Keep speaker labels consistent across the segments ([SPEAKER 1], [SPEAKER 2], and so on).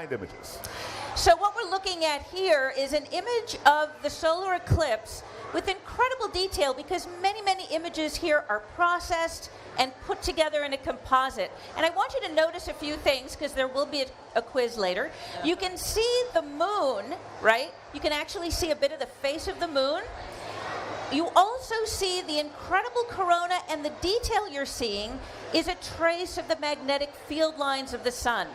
[SPEAKER 1] find images.
[SPEAKER 2] So what we're looking at here is an image of the solar eclipse with incredible detail, because many, many images here are processed and put together in a composite. And I want you to notice a few things, because there will be a quiz later. You can see the moon, right? You can actually see a bit of the face of the moon. You also see the incredible corona, and the detail you're seeing is a trace of the magnetic field lines of the sun.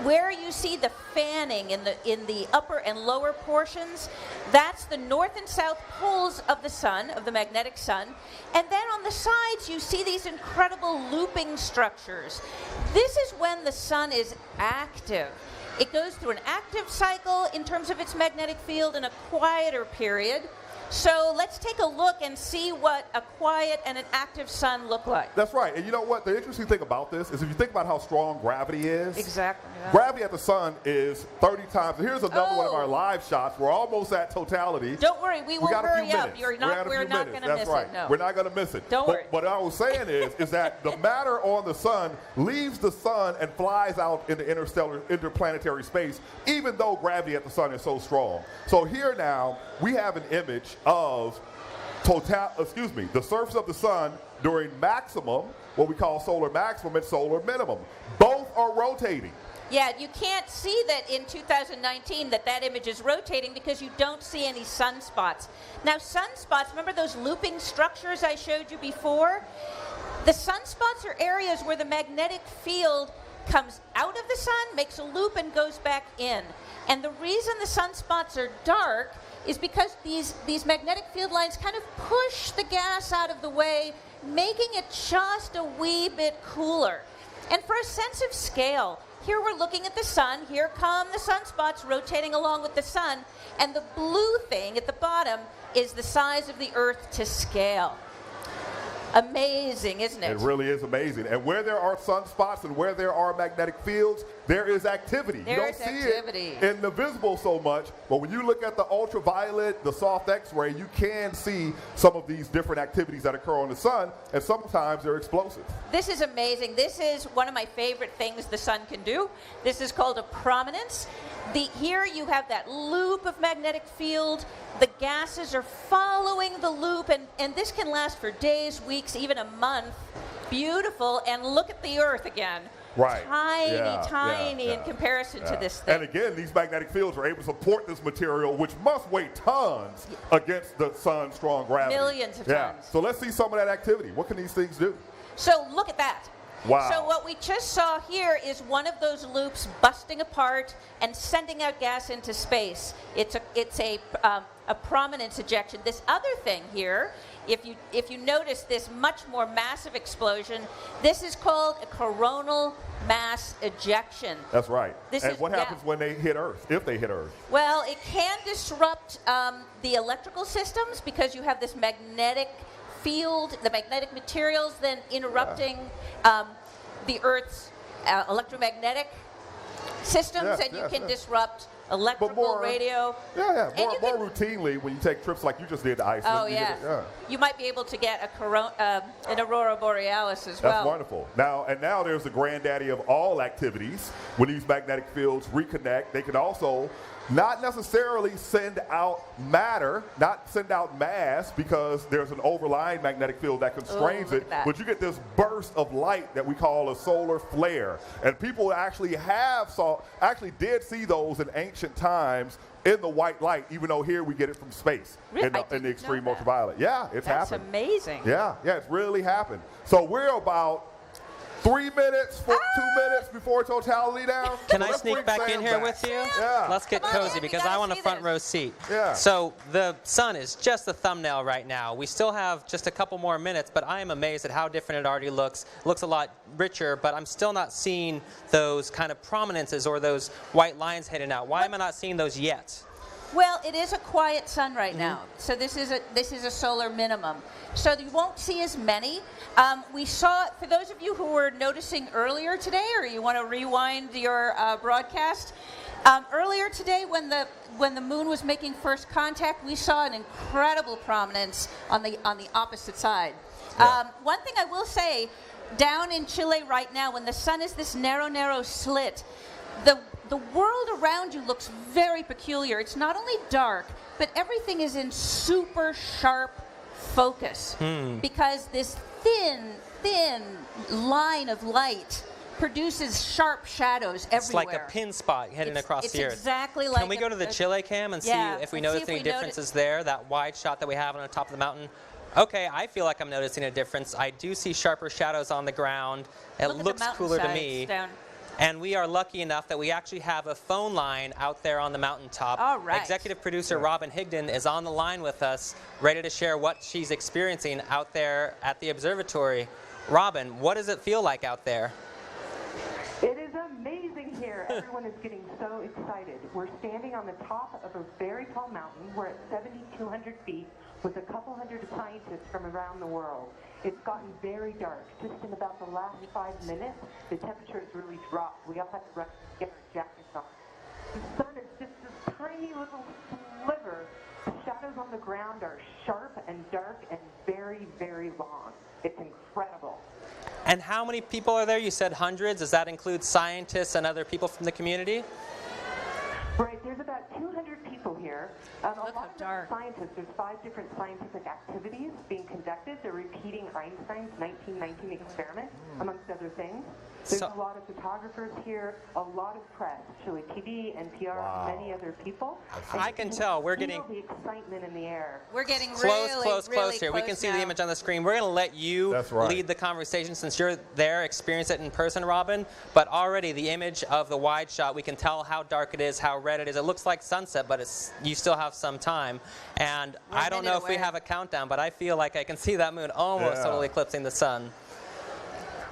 [SPEAKER 2] Where you see the fanning in the upper and lower portions, that's the north and south poles of the sun, of the magnetic sun. And then on the sides, you see these incredible looping structures. This is when the sun is active. It goes through an active cycle in terms of its magnetic field and a quieter period. So let's take a look and see what a quiet and an active sun look like.
[SPEAKER 1] That's right. And you know what? The interesting thing about this is if you think about how strong gravity is.
[SPEAKER 2] Exactly. Yeah.
[SPEAKER 1] Gravity at the sun is 30 times. And here's another one of our live shots. We're almost at totality.
[SPEAKER 2] Don't worry. We will hurry up. We're not going to miss
[SPEAKER 1] it.
[SPEAKER 2] No.
[SPEAKER 1] We're not going to miss it.
[SPEAKER 2] Don't worry.
[SPEAKER 1] What I was saying is that the matter on the sun leaves the sun and flies out into interplanetary space, even though gravity at the sun is so strong. So here now, we have an image of the surface of the sun during maximum, what we call solar maximum, and solar minimum. Both are rotating.
[SPEAKER 2] Yeah, you can't see that in 2019 that image is rotating, because you don't see any sunspots. Now, sunspots, remember those looping structures I showed you before? The sunspots are areas where the magnetic field comes out of the sun, makes a loop, and goes back in. And the reason the sunspots are dark is because these magnetic field lines kind of push the gas out of the way, making it just a wee bit cooler. And for a sense of scale, here we're looking at the sun. Here come the sunspots rotating along with the sun. And the blue thing at the bottom is the size of the Earth to scale. Amazing, isn't it?
[SPEAKER 1] It really is amazing. And where there are sunspots and where there are magnetic fields, there is activity. You don't see it in the visible so much, but when you look at the ultraviolet, the soft X-ray, you can see some of these different activities that occur on the sun, and sometimes they're explosive.
[SPEAKER 2] This is amazing. This is one of my favorite things the sun can do. This is called a prominence. Here you have that loop of magnetic field. The gases are following the loop, and this can last for days, weeks, even a month. Beautiful. And look at the Earth again.
[SPEAKER 1] Right.
[SPEAKER 2] Tiny in comparison to this thing.
[SPEAKER 1] And again, these magnetic fields are able to support this material, which must weigh tons against the sun's strong gravity.
[SPEAKER 2] Millions of tons.
[SPEAKER 1] So let's see some of that activity. What can these things do?
[SPEAKER 2] So look at that.
[SPEAKER 1] Wow.
[SPEAKER 2] So what we just saw here is one of those loops busting apart and sending out gas into space. It's a prominence ejection. This other thing here, if you notice this much more massive explosion, this is called a coronal mass ejection.
[SPEAKER 1] That's right. And what happens when they hit Earth, if they hit Earth?
[SPEAKER 2] Well, it can disrupt the electrical systems, because you have this magnetic field, the magnetic materials then interrupting the Earth's electromagnetic systems, and you can disrupt electrical, radio.
[SPEAKER 1] More routinely when you take trips like you just did to Iceland.
[SPEAKER 2] Oh, you might be able to get an aurora borealis as well.
[SPEAKER 1] That's wonderful. Now there's the granddaddy of all activities. When these magnetic fields reconnect, they can also not necessarily send out matter, not send out mass, because there's an overlying magnetic field that constrains it, but you get this burst of light that we call a solar flare. And people actually did see those in ancient times in the white light, even though here we get it from space in the extreme ultraviolet. Yeah, it's happened.
[SPEAKER 2] That's amazing.
[SPEAKER 1] Yeah, it's really happened. So we're about 3 minutes, 2 minutes before totality now.
[SPEAKER 3] Can I sneak back in here with you?
[SPEAKER 1] Yeah.
[SPEAKER 3] Let's get cozy, because I want a front row seat.
[SPEAKER 1] Yeah.
[SPEAKER 3] So the sun is just the thumbnail right now. We still have just a couple more minutes, but I am amazed at how different it already looks. It looks a lot richer, but I'm still not seeing those kind of prominences or those white lines heading out. Why am I not seeing those yet?
[SPEAKER 2] Well, it is a quiet sun right now, so this is a solar minimum. So you won't see as many. We saw, for those of you who were noticing earlier today, or you want to rewind your broadcast, earlier today when the moon was making first contact, we saw an incredible prominence on the opposite side.
[SPEAKER 1] Yeah.
[SPEAKER 2] One thing I will say, down in Chile right now, when the sun is this narrow slit, the world around you looks very peculiar. It's not only dark, but everything is in super sharp focus because this thin line of light produces sharp shadows everywhere.
[SPEAKER 3] It's like a pin spot heading across the earth.
[SPEAKER 2] It's exactly like.
[SPEAKER 3] Can we go to the Chile cam and see if we notice any differences there? That wide shot that we have on the top of the mountain. Okay, I feel like I'm noticing a difference. I do see sharper shadows on the ground. It looks cooler to me. And we are lucky enough that we actually have a phone line out there on the mountaintop.
[SPEAKER 2] All right.
[SPEAKER 3] Executive producer Robin Higdon is on the line with us, ready to share what she's experiencing out there at the observatory. Robin, what does it feel like out there?
[SPEAKER 4] It is amazing here. Everyone is getting so excited. We're standing on the top of a very tall mountain. We're at 7,200 feet with a couple hundred scientists from around the world. It's gotten very dark. Just in about the last 5 minutes, the temperature has really dropped. We all have to get our jackets on. The sun is just this tiny little sliver. The shadows on the ground are sharp and dark and very, very long. It's incredible.
[SPEAKER 3] And how many people are there? You said hundreds. Does that include scientists and other people from the community?
[SPEAKER 4] Right, there's about 200 people here.
[SPEAKER 2] Look how dark.
[SPEAKER 4] Scientists, there's 5 different scientific activities being conducted. They're repeating Einstein's 1919 experiment, amongst other things. There's a lot of photographers here, a lot of press, Chile TV, NPR, many other people.
[SPEAKER 3] I can tell we're getting
[SPEAKER 4] the excitement in the air.
[SPEAKER 2] We're getting
[SPEAKER 3] close
[SPEAKER 2] really
[SPEAKER 3] here. We can see
[SPEAKER 2] now.
[SPEAKER 3] the image on the screen. We're going to let you lead the conversation since you're there, experience it in person, Robin. But already the image of the wide shot, we can tell how dark it is, how red it is. It looks like sunset, but you still have some time. And I don't know if we have a countdown, but I feel like I can see that moon almost totally eclipsing the sun.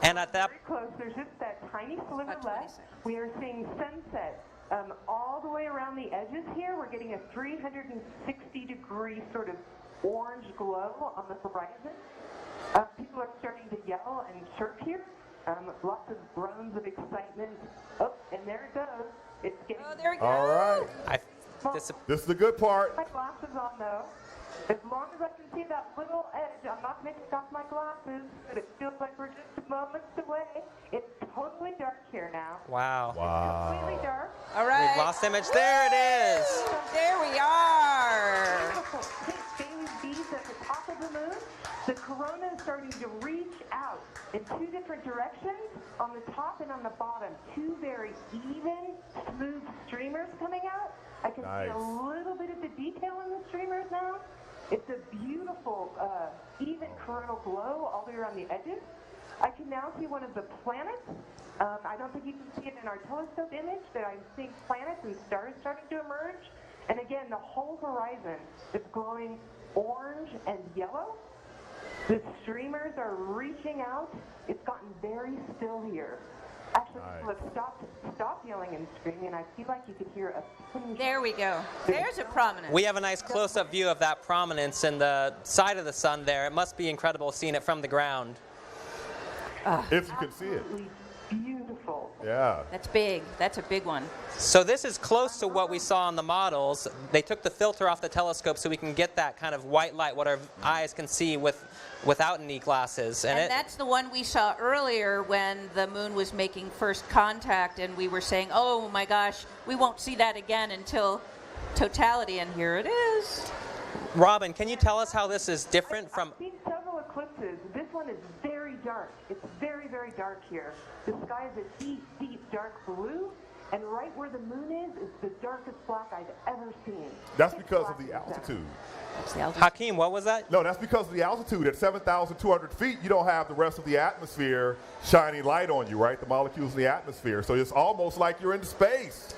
[SPEAKER 3] And at that
[SPEAKER 4] very close, there's just that tiny sliver left. We are seeing sunset all the way around the edges here. We're getting a 360-degree sort of orange glow on the horizon. People are starting to yell and chirp here. Lots of groans of excitement. Oh, and there it goes. It's getting.
[SPEAKER 2] Oh, there it goes.
[SPEAKER 1] All right. This is the good part.
[SPEAKER 4] My glasses on though. As long as I can see that little edge, I'm not going to take off my glasses, but it feels like we're just moments away. It's totally dark here now.
[SPEAKER 3] Wow.
[SPEAKER 4] It's completely dark.
[SPEAKER 2] All right.
[SPEAKER 3] We've lost image. There it is.
[SPEAKER 2] There we are.
[SPEAKER 4] Beautiful pink Bailey's beads at the top of the moon. The corona is starting to reach out in 2 different directions, on the top and on the bottom. 2 very even, smooth streamers coming out. I can see a little bit of the detail in the streamers now. It's a beautiful, even coronal glow all the way around the edges. I can now see one of the planets. I don't think you can see it in our telescope image, but I'm seeing planets and stars starting to emerge. And again, the whole horizon is glowing orange and yellow. The streamers are reaching out. It's gotten very still here. Actually, people have stopped yelling and screaming, and I feel like you could hear a tinge.
[SPEAKER 2] There we go. There's a prominence.
[SPEAKER 3] We have a nice close-up view of that prominence in the side of the sun there. It must be incredible seeing it from the ground.
[SPEAKER 1] If you can see it.
[SPEAKER 4] Beautiful.
[SPEAKER 1] Yeah.
[SPEAKER 2] That's big. That's a big one.
[SPEAKER 3] So this is close to what we saw on the models. They took the filter off the telescope so we can get that kind of white light, what our eyes can see without any glasses.
[SPEAKER 2] And that's the one we saw earlier when the moon was making first contact, and we were saying, oh my gosh, we won't see that again until totality, and here it is.
[SPEAKER 3] Robin, can you tell us how this is different from...
[SPEAKER 4] I've seen several eclipses. This one is very dark. It's very, very dark here. The sky is a deep, deep dark blue, and right where the moon is the darkest black I've ever seen.
[SPEAKER 1] That's because of the altitude.
[SPEAKER 2] That's the altitude.
[SPEAKER 3] Hakeem, what was that?
[SPEAKER 1] No, that's because of the altitude. At 7,200 feet, you don't have the rest of the atmosphere shining light on you, right? The molecules in the atmosphere. So it's almost like you're in space.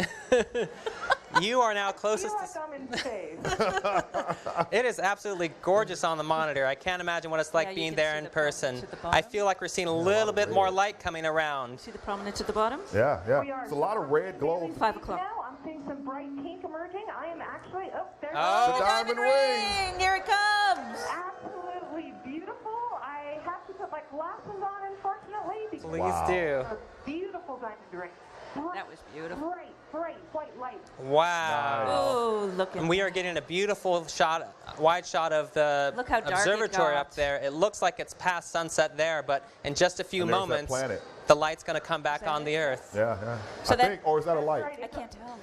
[SPEAKER 3] You are now closest
[SPEAKER 4] I feel like I'm in space.
[SPEAKER 3] It is absolutely gorgeous on the monitor. I can't imagine what it's like
[SPEAKER 2] you
[SPEAKER 3] being
[SPEAKER 2] can
[SPEAKER 3] there
[SPEAKER 2] see
[SPEAKER 3] in
[SPEAKER 2] the
[SPEAKER 3] person.
[SPEAKER 2] prominence at the
[SPEAKER 3] I
[SPEAKER 2] bottom.
[SPEAKER 3] feel like we're seeing a little bit more light coming around.
[SPEAKER 2] See the prominence at the bottom?
[SPEAKER 1] Yeah,
[SPEAKER 4] We
[SPEAKER 1] yeah.
[SPEAKER 4] are
[SPEAKER 1] It's a lot of red glow.
[SPEAKER 2] 5 o'clock.
[SPEAKER 4] Now I'm seeing some bright pink emerging. I am actually there.
[SPEAKER 3] Oh.
[SPEAKER 1] The diamond ring.
[SPEAKER 2] Here it comes.
[SPEAKER 4] Absolutely beautiful. I have to put my glasses on, unfortunately, because
[SPEAKER 3] Please do.
[SPEAKER 4] a beautiful diamond ring.
[SPEAKER 2] That was beautiful.
[SPEAKER 4] Bright white light.
[SPEAKER 3] Wow.
[SPEAKER 2] Oh, look at
[SPEAKER 3] And we are getting a beautiful shot, wide shot of the
[SPEAKER 2] Look how dark it
[SPEAKER 3] observatory
[SPEAKER 2] got.
[SPEAKER 3] up there. It looks like it's past sunset there, but in just a few
[SPEAKER 1] And there's that
[SPEAKER 3] moments,
[SPEAKER 1] planet.
[SPEAKER 3] the light's going to come back
[SPEAKER 2] that
[SPEAKER 3] on
[SPEAKER 2] it?
[SPEAKER 3] the Earth.
[SPEAKER 1] Yeah, yeah.
[SPEAKER 2] So
[SPEAKER 1] I
[SPEAKER 2] that-
[SPEAKER 1] think, or is that a light?
[SPEAKER 4] Right,
[SPEAKER 2] I can't tell.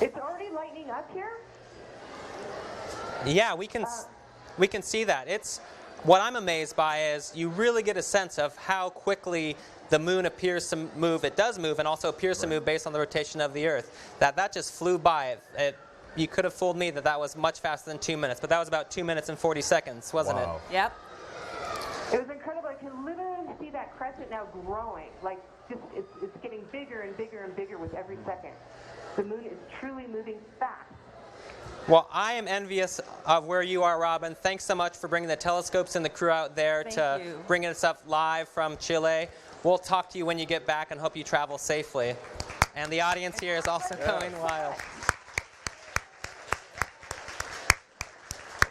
[SPEAKER 4] It's already lightening up here.
[SPEAKER 3] Yeah, we can see that. It's what I'm amazed by is you really get a sense of how quickly the moon appears to move. It does move, and also appears to move based on the rotation of the Earth. That just flew by. You could have fooled me that was much faster than 2 minutes, but that was about 2 minutes and 40 seconds, wasn't
[SPEAKER 1] Wow.
[SPEAKER 2] Yep.
[SPEAKER 4] It was incredible. I can literally see that crescent now growing. Like, just it's getting bigger and bigger and bigger with every second. The moon is truly moving fast.
[SPEAKER 3] it? Well, I am envious of where you are, Robin. Thanks so much for bringing the telescopes and the crew out there
[SPEAKER 2] Thank
[SPEAKER 3] to
[SPEAKER 2] you.
[SPEAKER 3] bringing us up live from Chile. We'll talk to you when you get back and hope you travel safely. And the audience here is also going wild.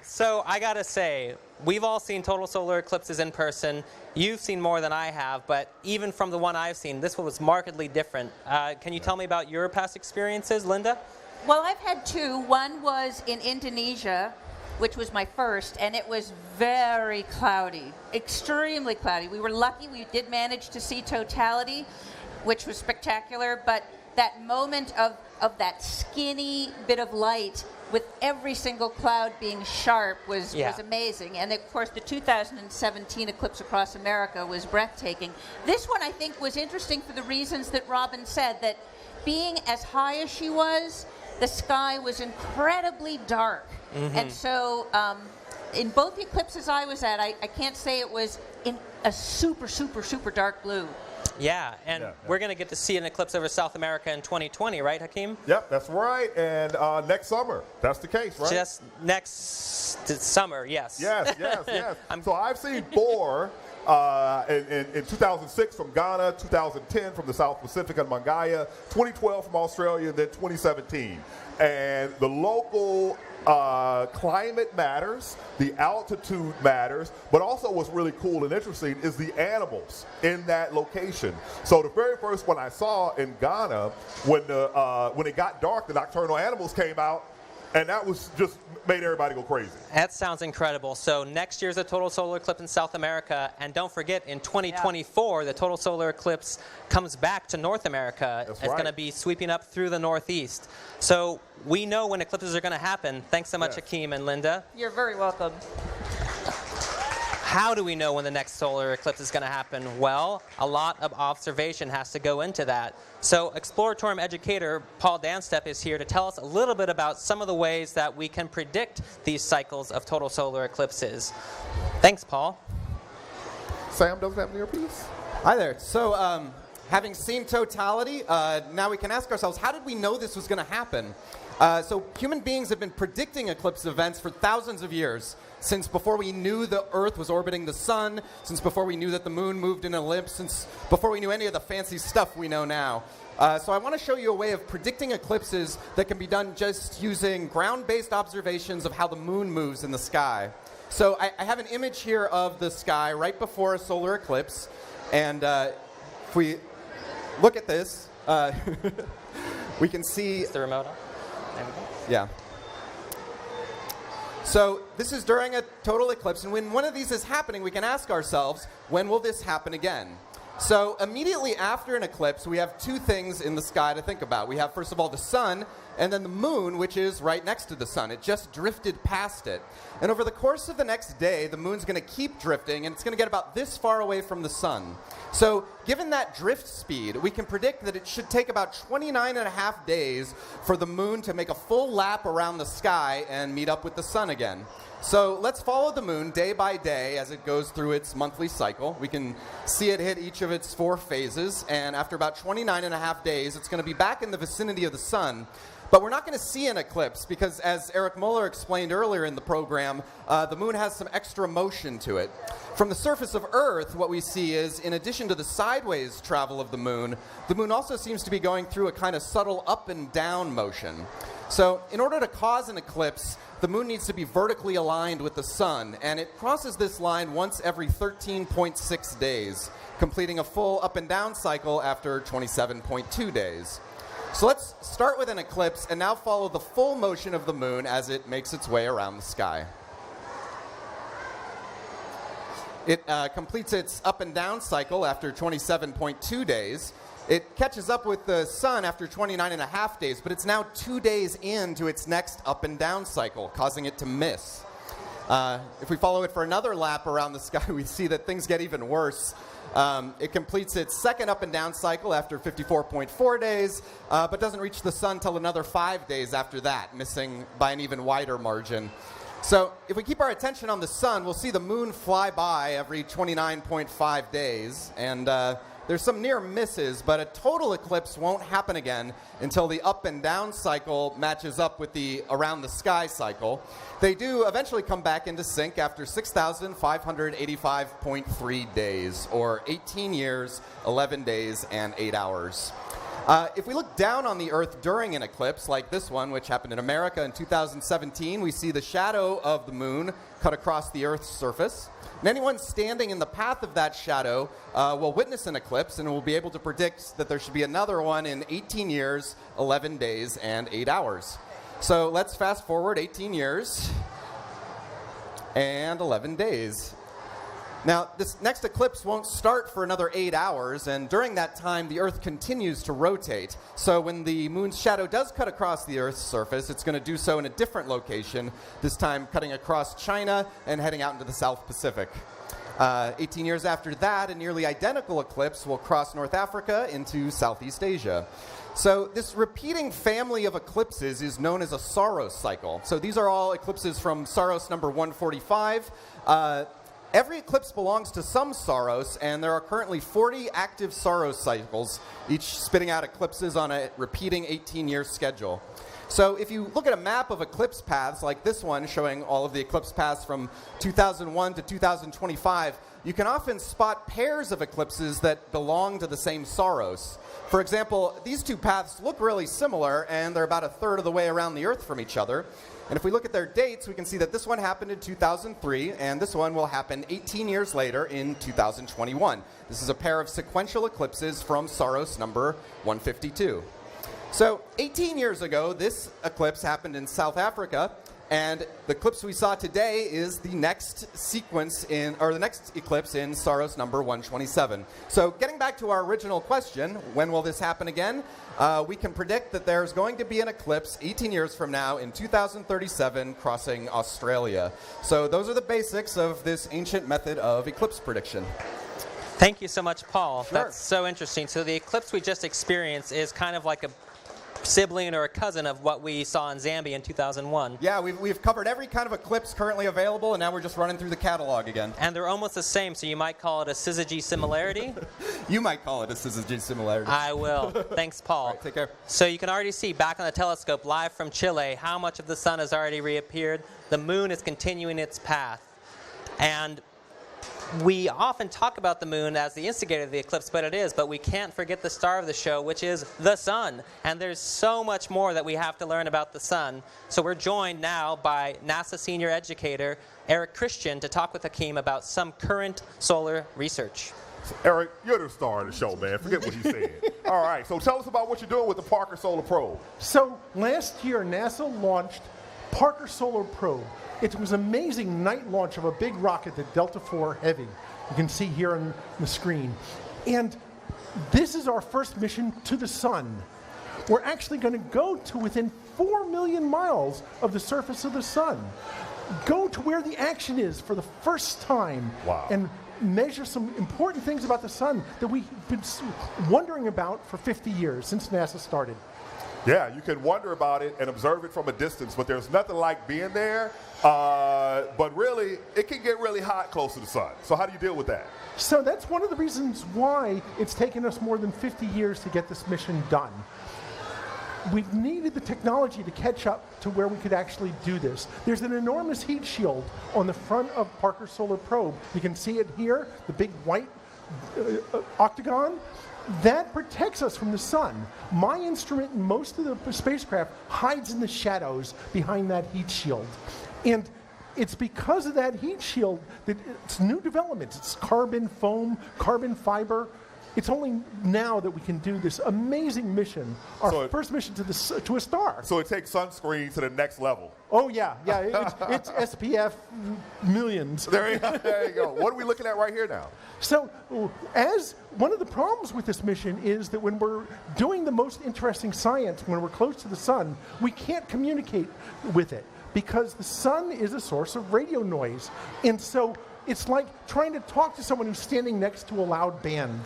[SPEAKER 3] So I gotta say, we've all seen total solar eclipses in person. You've seen more than I have, but even from the one I've seen, this one was markedly different. Can you tell me about your past experiences, Linda?
[SPEAKER 2] Well, I've had two. One was in Indonesia, which was my first, and it was very cloudy, extremely cloudy. We were lucky. We did manage to see totality, which was spectacular, but that moment of that skinny bit of light with every single cloud being sharp was amazing. And of course, the 2017 eclipse across America was breathtaking. This one, I think, was interesting for the reasons that Robin said, that being as high as she was, the sky was incredibly dark. And so in both the eclipses I was at, I can't say it was in a super, super, super dark blue.
[SPEAKER 3] Yeah, and we're going to get to see an eclipse over South America in 2020, right, Hakeem?
[SPEAKER 1] Yep, that's right. And next summer, that's the case, right?
[SPEAKER 3] Just next summer, yes.
[SPEAKER 1] Yes, yes, yes. So I've seen 4 in 2006 from Ghana, 2010 from the South Pacific and Mangaya, 2012 from Australia, and then 2017. And the local climate matters, the altitude matters, but also what's really cool and interesting is the animals in that location. So the very first one I saw in Ghana, when it got dark, the nocturnal animals came out, and that was just made everybody go crazy.
[SPEAKER 3] That sounds incredible. So next year's a total solar eclipse in South America, and don't forget, in 2024, the total solar eclipse comes back to North America.
[SPEAKER 1] That's
[SPEAKER 3] it's going to be sweeping up through the Northeast. So we know when eclipses are going to happen. Thanks so much, Hakeem and Linda.
[SPEAKER 2] You're very welcome.
[SPEAKER 3] How do we know when the next solar eclipse is going to happen? Well, a lot of observation has to go into that. So Exploratorium educator Paul Danstep is here to tell us a little bit about some of the ways that we can predict these cycles of total solar eclipses. Thanks, Paul.
[SPEAKER 1] Sam doesn't have an earpiece?
[SPEAKER 5] Hi there. So having seen totality, now we can ask ourselves, how did we know this was going to happen? So human beings have been predicting eclipse events for thousands of years, since before we knew the Earth was orbiting the sun, since before we knew that the moon moved in an ellipse, since before we knew any of the fancy stuff we know now. So I want to show you a way of predicting eclipses that can be done just using ground-based observations of how the moon moves in the sky. So I have an image here of the sky right before a solar eclipse, and if we look at this, we can see...
[SPEAKER 3] Is the remote on? There we go.
[SPEAKER 5] Yeah. So this is during a total eclipse, and when one of these is happening, we can ask ourselves, when will this happen again? So immediately after an eclipse, we have 2 things in the sky to think about. We have, first of all, the sun, and then the moon, which is right next to the sun. It just drifted past it. And over the course of the next day, the moon's going to keep drifting, and it's going to get about this far away from the sun. So given that drift speed, we can predict that it should take about 29 and a half days for the moon to make a full lap around the sky and meet up with the sun again. So let's follow the moon day by day as it goes through its monthly cycle. We can see it hit each of its 4 phases, and after about 29 and a half days, it's going to be back in the vicinity of the sun. But we're not going to see an eclipse because, as Eric Muller explained earlier in the program, the moon has some extra motion to it. From the surface of Earth, what we see is, in addition to the sideways travel of the moon also seems to be going through a kind of subtle up and down motion. So in order to cause an eclipse, the moon needs to be vertically aligned with the sun, and it crosses this line once every 13.6 days, completing a full up and down cycle after 27.2 days. So let's start with an eclipse and now follow the full motion of the moon as it makes its way around the sky. It completes its up and down cycle after 27.2 days. It catches up with the sun after 29.5 days, but it's now 2 days into its next up and down cycle, causing it to miss. If we follow it for another lap around the sky, we see that things get even worse. It completes its second up and down cycle after 54.4 days, but doesn't reach the sun till another 5 days after that, missing by an even wider margin. So if we keep our attention on the sun, we'll see the moon fly by every 29.5 days, and there's some near misses, but a total eclipse won't happen again until the up and down cycle matches up with the around the sky cycle. They do eventually come back into sync after 6,585.3 days, or 18 years, 11 days, and 8 hours. If we look down on the Earth during an eclipse, like this one, which happened in America in 2017, we see the shadow of the moon cut across the Earth's surface. And anyone standing in the path of that shadow will witness an eclipse and will be able to predict that there should be another one in 18 years, 11 days, and 8 hours. So let's fast forward 18 years and 11 days. Now, this next eclipse won't start for another 8 hours, and during that time, the Earth continues to rotate. So when the moon's shadow does cut across the Earth's surface, it's going to do so in a different location, this time cutting across China and heading out into the South Pacific. 18 years after that, a nearly identical eclipse will cross North Africa into Southeast Asia. So this repeating family of eclipses is known as a Saros cycle. So these are all eclipses from Saros number 145. Every eclipse belongs to some Saros, and there are currently 40 active Saros cycles, each spitting out eclipses on a repeating 18-year schedule. So if you look at a map of eclipse paths, like this one showing all of the eclipse paths from 2001 to 2025, you can often spot pairs of eclipses that belong to the same Saros. For example, these two paths look really similar, and they're about a third of the way around the Earth from each other. And if we look at their dates, we can see that this one happened in 2003, and this one will happen 18 years later in 2021. This is a pair of sequential eclipses from Saros number 152. So 18 years ago, this eclipse happened in South Africa, and the eclipse we saw today is the next the next eclipse in Saros number 127. So getting back to our original question, when will this happen again? We can predict that there's going to be an eclipse 18 years from now in 2037 crossing Australia. So those are the basics of this ancient method of eclipse prediction.
[SPEAKER 3] Thank you so much, Paul.
[SPEAKER 5] Sure.
[SPEAKER 3] That's so interesting. So the eclipse we just experienced is kind of like a sibling or a cousin of what we saw in Zambia in 2001.
[SPEAKER 5] Yeah, we've covered every kind of eclipse currently available, and now we're just running through the catalog again.
[SPEAKER 3] And they're almost the same, so you might call it a syzygy similarity.
[SPEAKER 5] You might call it a syzygy similarity.
[SPEAKER 3] I will. Thanks, Paul.
[SPEAKER 5] All right, take care.
[SPEAKER 3] So you can already see back on the telescope live from Chile how much of the sun has already reappeared. The moon is continuing its path. And we often talk about the moon as the instigator of the eclipse, but we can't forget the star of the show, which is the sun. And there's so much more that we have to learn about the sun. So we're joined now by NASA senior educator Eric Christian to talk with Hakeem about some current solar research.
[SPEAKER 1] Eric, you're the star of the show, man. Forget what he said. All right, so tell us about what you're doing with the Parker Solar Probe.
[SPEAKER 6] So last year, NASA launched Parker Solar Probe. It was an amazing night launch of a big rocket, the Delta IV Heavy. You can see here on the screen. And this is our first mission to the sun. We're actually going to go to within 4 million miles of the surface of the sun. Go to where the action is for the first time.
[SPEAKER 1] Wow.
[SPEAKER 6] And measure some important things about the sun that we've been wondering about for 50 years since NASA started.
[SPEAKER 1] Yeah, you can wonder about it and observe it from a distance, but there's nothing like being there. But really, it can get really hot close to the sun. So how do you deal with that?
[SPEAKER 6] So that's one of the reasons why it's taken us more than 50 years to get this mission done. We needed the technology to catch up to where we could actually do this. There's an enormous heat shield on the front of Parker Solar Probe. You can see it here, the big white octagon. that protects us from the sun. My instrument in most of the spacecraft hides in the shadows behind that heat shield. And it's because of that heat shield that it's new developments. It's carbon foam, carbon fiber. It's only now that we can do this amazing mission, our first mission to a star.
[SPEAKER 1] So it takes sunscreen to the next level.
[SPEAKER 6] Oh, yeah. It's SPF millions.
[SPEAKER 1] There you go. What are we looking at right here now?
[SPEAKER 6] So as one of the problems with this mission is that when we're doing the most interesting science, when we're close to the sun, we can't communicate with it because the sun is a source of radio noise. And so it's like trying to talk to someone who's standing next to a loud band.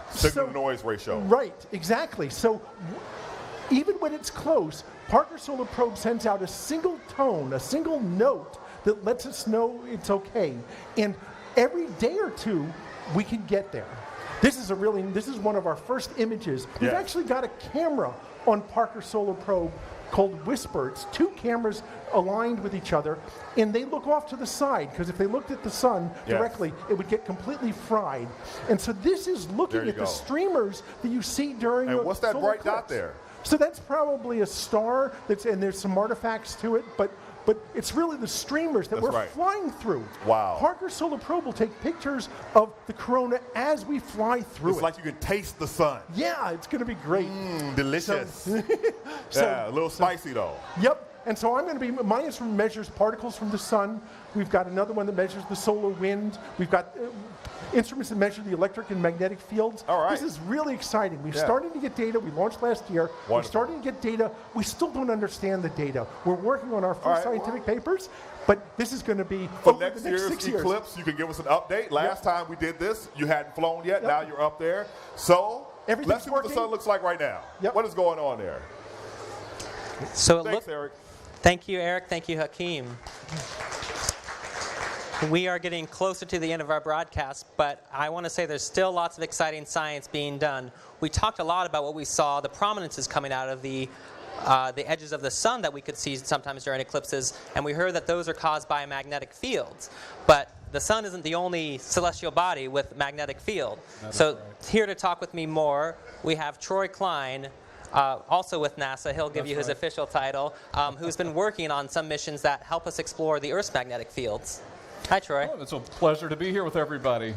[SPEAKER 1] Signal-to-noise ratio.
[SPEAKER 6] Right, exactly. So even when it's close, Parker Solar Probe sends out a single tone, a single note that lets us know it's okay. And every day or two, we can get there. This is one of our first images. We've actually got a camera on Parker Solar Probe called Whisper. It's two cameras aligned with each other, and they look off to the side, because if they looked at the sun directly, it would get completely fried. And so this is looking at the streamers that you see during
[SPEAKER 1] And what's that bright dot there?
[SPEAKER 6] So that's probably a star, and there's some artifacts to it, but it's really the streamers that we're flying through.
[SPEAKER 1] Wow.
[SPEAKER 6] Parker Solar Probe will take pictures of the corona as we fly through it.
[SPEAKER 1] It's like you can taste the sun.
[SPEAKER 6] Yeah, it's going to be great.
[SPEAKER 1] Delicious. A little spicy though.
[SPEAKER 6] Yep. And so my instrument measures particles from the sun. We've got another one that measures the solar wind. We've got instruments that measure the electric and magnetic fields.
[SPEAKER 1] All right.
[SPEAKER 6] This is really exciting. We're starting to get data. We launched last year.
[SPEAKER 1] Wonderful.
[SPEAKER 6] We're starting to get data. We still don't understand the data. We're working on our first scientific papers, but this is going to be
[SPEAKER 1] For
[SPEAKER 6] over
[SPEAKER 1] next
[SPEAKER 6] the next
[SPEAKER 1] year's
[SPEAKER 6] 6 years.
[SPEAKER 1] eclipse, you can give us an update. Last time we did this, you hadn't flown yet. Now you're up there. So let's see what the sun looks like right now. What is going on there?
[SPEAKER 3] So
[SPEAKER 1] Thanks, Eric.
[SPEAKER 3] Thank you, Eric. Thank you, Hakeem. We are getting closer to the end of our broadcast, but I want to say there's still lots of exciting science being done. We talked a lot about what we saw, the prominences coming out of the edges of the sun that we could see sometimes during eclipses, and we heard that those are caused by magnetic fields. But the sun isn't the only celestial body with magnetic field. Here to talk with me more, we have Troy Klein, also with NASA, he'll give you his official title, who's been working on some missions that help us explore the Earth's magnetic fields. Hi, Troy.
[SPEAKER 7] Oh, it's a pleasure to be here with everybody.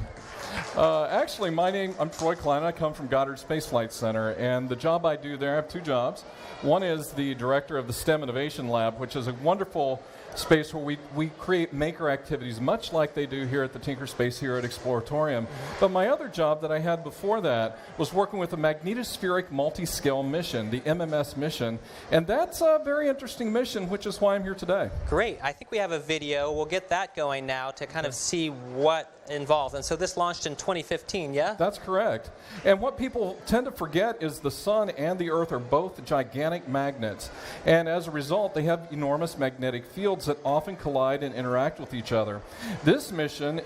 [SPEAKER 7] Actually, I'm Troy Klein. I come from Goddard Space Flight Center, and the job I do there, I have two jobs. One is the director of the STEM Innovation Lab, which is a wonderful space where we create maker activities, much like they do here at the Tinker Space here at Exploratorium. But my other job that I had before that was working with a magnetospheric multi-scale mission, the MMS mission, and that's a very interesting mission, which is why I'm here today.
[SPEAKER 3] Great. I think we have a video. We'll get that going now to kind of see what involved. And so this launched in 2015, yeah?
[SPEAKER 7] That's correct. And what people tend to forget is the sun and the earth are both gigantic magnets. And as a result, they have enormous magnetic fields that often collide and interact with each other. This mission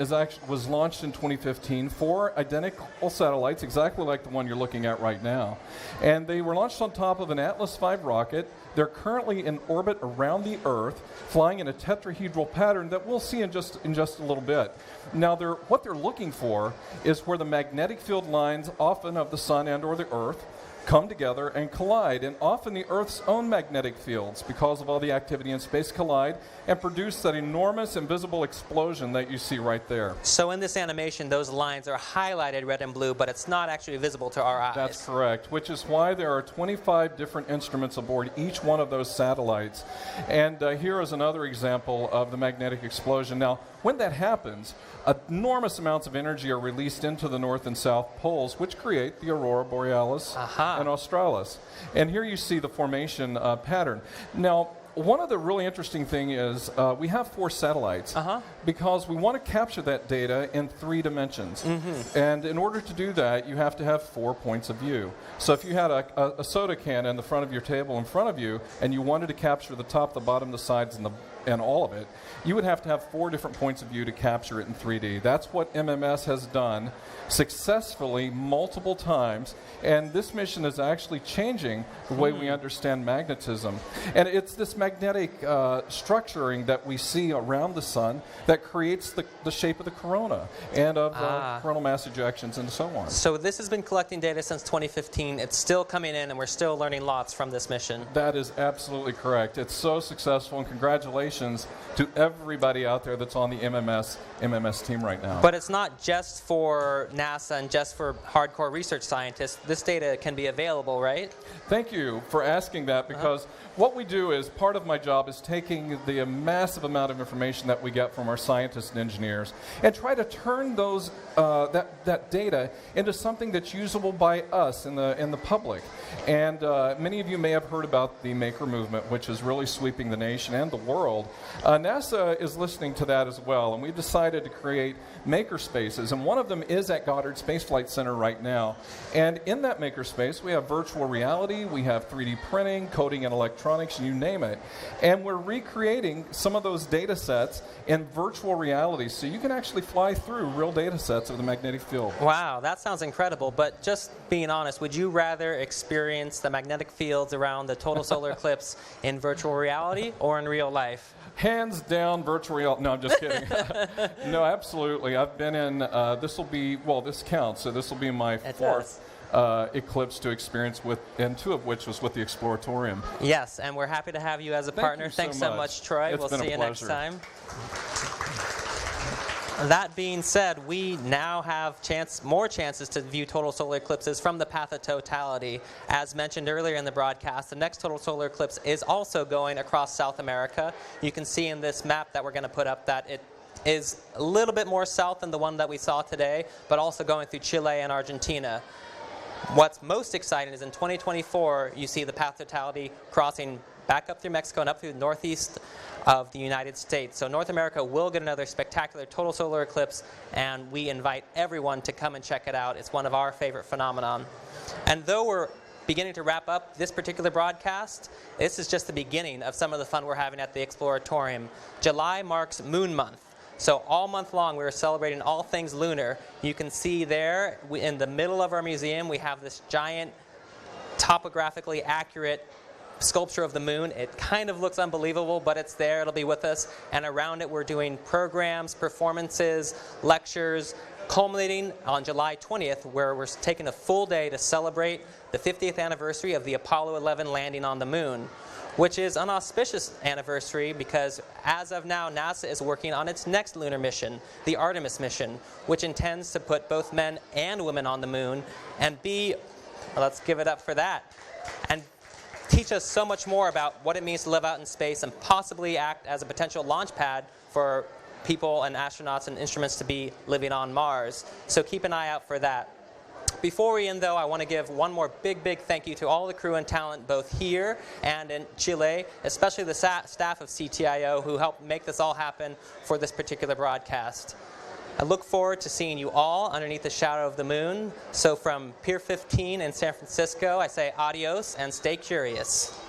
[SPEAKER 7] was launched in 2015, 4 identical satellites, exactly like the one you're looking at right now. And they were launched on top of an Atlas V rocket. They're currently in orbit around the Earth, flying in a tetrahedral pattern that we'll see in just a little bit. Now, what they're looking for is where the magnetic field lines, often of the sun and or the Earth, come together and collide, and often the Earth's own magnetic fields, because of all the activity in space, collide and produce that enormous invisible explosion that you see right there.
[SPEAKER 3] So in this animation, those lines are highlighted red and blue, but it's not actually visible to our eyes.
[SPEAKER 7] That's correct, which is why there are 25 different instruments aboard each one of those satellites. And here is another example of the magnetic explosion. Now, when that happens, enormous amounts of energy are released into the north and south poles, which create the aurora borealis and australis. And here you see the formation pattern. Now, one of the really interesting things is we have 4 satellites because we want to capture that data in 3 dimensions. And in order to do that, you have to have 4 points of view. So if you had a soda can in the front of your table in front of you and you wanted to capture the top, the bottom, the sides, and the and all of it, you would have to have 4 different points of view to capture it in 3D. That's what MMS has done successfully multiple times, and this mission is actually changing the way we understand magnetism. And it's this magnetic structuring that we see around the sun that creates the shape of the corona and of coronal mass ejections and so on.
[SPEAKER 3] So this has been collecting data since 2015. It's still coming in, and we're still learning lots from this mission.
[SPEAKER 7] That is absolutely correct. It's so successful, and congratulations to everybody out there that's on the MMS team right now.
[SPEAKER 3] But it's not just for NASA and just for hardcore research scientists. This data can be available, right?
[SPEAKER 7] Thank you for asking that, because what we do is, part of my job is taking the massive amount of information that we get from our scientists and engineers and try to turn those that data into something that's usable by us in the public. And many of you may have heard about the Maker movement, which is really sweeping the nation and the world. NASA is listening to that as well, and we've decided to create maker spaces, and one of them is at Goddard Space Flight Center right now. And in that maker space, we have virtual reality, we have 3D printing, coding and electronics, you name it. And we're recreating some of those data sets in virtual reality, so you can actually fly through real data sets of the magnetic field.
[SPEAKER 3] Wow, that sounds incredible. But just being honest, would you rather experience the magnetic fields around the total solar eclipse in virtual reality or in real life?
[SPEAKER 7] Hands down, virtual reality. No, I'm just kidding. No, absolutely. I've been in, this counts, so this will be my 4th eclipse to experience with, and 2 of which was with the Exploratorium.
[SPEAKER 3] Yes, and we're happy to have you as a partner. Thanks so much, Troy. We'll see you next time. That being said, we now have more chances to view total solar eclipses from the path of totality. As mentioned earlier in the broadcast, the next total solar eclipse is also going across South America. You can see in this map that we're going to put up that it is a little bit more south than the one that we saw today, but also going through Chile and Argentina. What's most exciting is in 2024, you see the path of totality crossing back up through Mexico and up through the northeast of the United States. So North America will get another spectacular total solar eclipse, and we invite everyone to come and check it out. It's one of our favorite phenomenon. And though we're beginning to wrap up this particular broadcast, this is just the beginning of some of the fun we're having at the Exploratorium. July marks Moon Month. So all month long, we're celebrating all things lunar. You can see there, in the middle of our museum, we have this giant, topographically accurate sculpture of the moon. It kind of looks unbelievable, but it's there. It'll be with us. And around it, we're doing programs, performances, lectures, culminating on July 20th, where we're taking a full day to celebrate the 50th anniversary of the Apollo 11 landing on the moon, which is an auspicious anniversary because as of now, NASA is working on its next lunar mission, the Artemis mission, which intends to put both men and women on the moon and let's give it up for that, and teach us so much more about what it means to live out in space and possibly act as a potential launch pad for people and astronauts and instruments to be living on Mars. So keep an eye out for that. Before we end, though, I want to give one more big thank you to all the crew and talent, both here and in Chile, especially the staff of CTIO who helped make this all happen for this particular broadcast. I look forward to seeing you all underneath the shadow of the moon. So from Pier 15 in San Francisco, I say adios and stay curious.